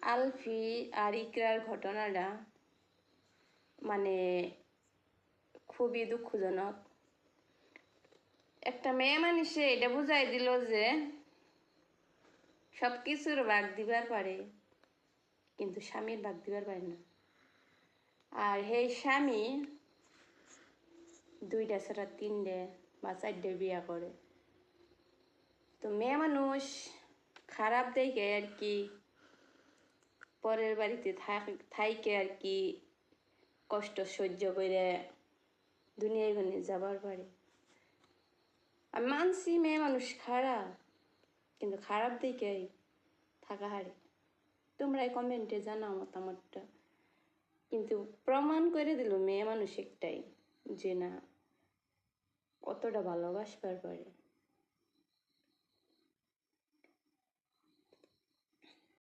আলফি আর ইকরার ঘটনাটা মানে খুবই দুঃখজনক। একটা মেয়ে মানুষে এটা বুঝাই দিল যে সব কিছুর ভাগ দিবার পারে, কিন্তু স্বামীর ভাগ দিবার পারে না। আর সেই স্বামী 2টা ছাড়া 3টে বা 4টে বিয়া করে। তো মেয়ে মানুষ খারাপ দেখে আর কি পরের বাড়িতে থাইকে আর কি কষ্ট সহ্য করে দুনিয়ায় গুনে যাবার পারে। আমি মানছি মেয়ে মানুষ খারাপ, কিন্তু খারাপ দেখেই থাকা হারে। তোমরা কমেন্টে জানাও মতামতটা। কিন্তু প্রমাণ করে দিল মেয়ে মানুষ একটাই, যে না কতটা ভালোবাসবার পারে।